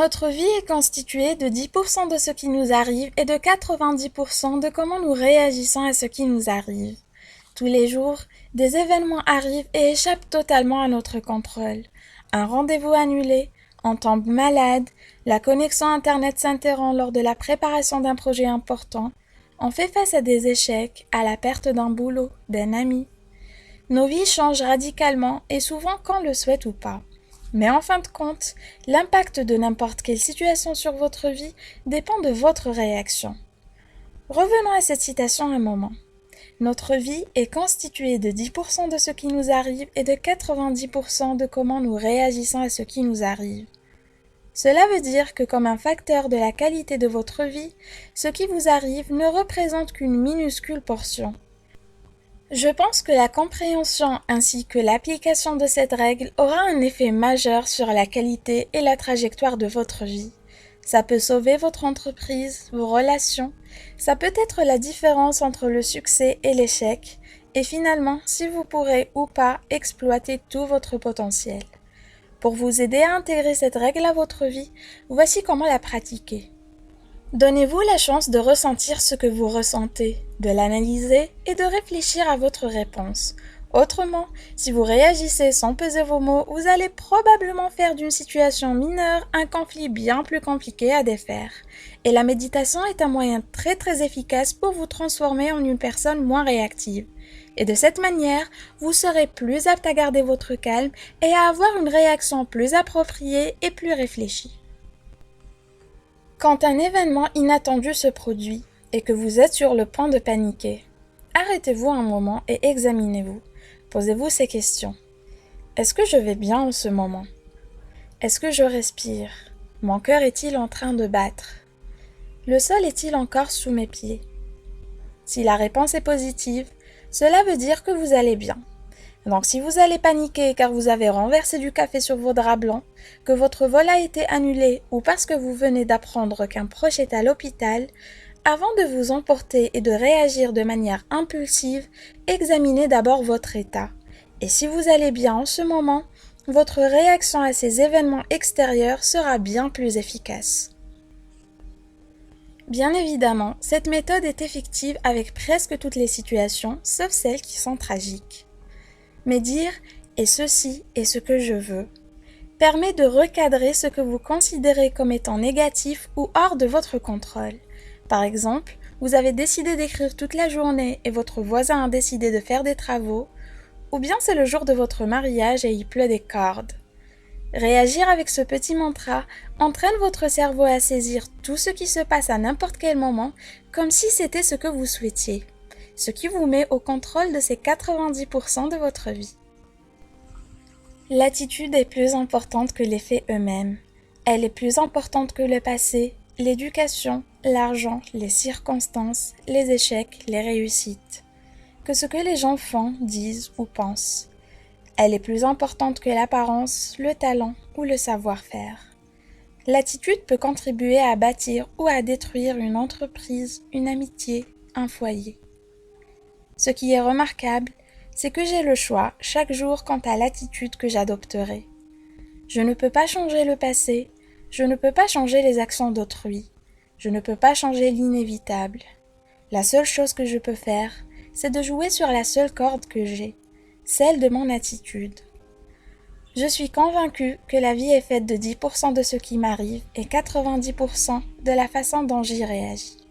Notre vie est constituée de 10% de ce qui nous arrive et de 90% de comment nous réagissons à ce qui nous arrive. Tous les jours, des événements arrivent et échappent totalement à notre contrôle. Un rendez-vous annulé, on tombe malade, la connexion Internet s'interrompt lors de la préparation d'un projet important, on fait face à des échecs, à la perte d'un boulot, d'un ami. Nos vies changent radicalement et souvent qu'on le souhaite ou pas. Mais en fin de compte, l'impact de n'importe quelle situation sur votre vie dépend de votre réaction. Revenons à cette citation un moment. Notre vie est constituée de 10% de ce qui nous arrive et de 90% de comment nous réagissons à ce qui nous arrive. Cela veut dire que comme un facteur de la qualité de votre vie, ce qui vous arrive ne représente qu'une minuscule portion. Je pense que la compréhension ainsi que l'application de cette règle aura un effet majeur sur la qualité et la trajectoire de votre vie. Ça peut sauver votre entreprise, vos relations, ça peut être la différence entre le succès et l'échec, et finalement si vous pourrez ou pas exploiter tout votre potentiel. Pour vous aider à intégrer cette règle à votre vie, voici comment la pratiquer. Donnez-vous la chance de ressentir ce que vous ressentez, de l'analyser et de réfléchir à votre réponse. Autrement, si vous réagissez sans peser vos mots, vous allez probablement faire d'une situation mineure un conflit bien plus compliqué à défaire. Et la méditation est un moyen très efficace pour vous transformer en une personne moins réactive. Et de cette manière, vous serez plus apte à garder votre calme et à avoir une réaction plus appropriée et plus réfléchie. Quand un événement inattendu se produit et que vous êtes sur le point de paniquer, arrêtez-vous un moment et examinez-vous. Posez-vous ces questions. Est-ce que je vais bien en ce moment? Est-ce que je respire? Mon cœur est-il en train de battre? Le sol est-il encore sous mes pieds? Si la réponse est positive, cela veut dire que vous allez bien. Donc si vous allez paniquer car vous avez renversé du café sur vos draps blancs, que votre vol a été annulé ou parce que vous venez d'apprendre qu'un proche est à l'hôpital, avant de vous emporter et de réagir de manière impulsive, examinez d'abord votre état. Et si vous allez bien en ce moment, votre réaction à ces événements extérieurs sera bien plus efficace. Bien évidemment, cette méthode est effective avec presque toutes les situations, sauf celles qui sont tragiques. Mais dire « et ceci est ce que je veux » permet de recadrer ce que vous considérez comme étant négatif ou hors de votre contrôle. Par exemple, vous avez décidé d'écrire toute la journée et votre voisin a décidé de faire des travaux, ou bien c'est le jour de votre mariage et il pleut des cordes. Réagir avec ce petit mantra entraîne votre cerveau à saisir tout ce qui se passe à n'importe quel moment comme si c'était ce que vous souhaitiez, ce qui vous met au contrôle de ces 90% de votre vie. L'attitude est plus importante que les faits eux-mêmes. Elle est plus importante que le passé, l'éducation, l'argent, les circonstances, les échecs, les réussites, que ce que les gens font, disent ou pensent. Elle est plus importante que l'apparence, le talent ou le savoir-faire. L'attitude peut contribuer à bâtir ou à détruire une entreprise, une amitié, un foyer. Ce qui est remarquable, c'est que j'ai le choix chaque jour quant à l'attitude que j'adopterai. Je ne peux pas changer le passé, je ne peux pas changer les actions d'autrui, je ne peux pas changer l'inévitable. La seule chose que je peux faire, c'est de jouer sur la seule corde que j'ai, celle de mon attitude. Je suis convaincue que la vie est faite de 10% de ce qui m'arrive et 90% de la façon dont j'y réagis.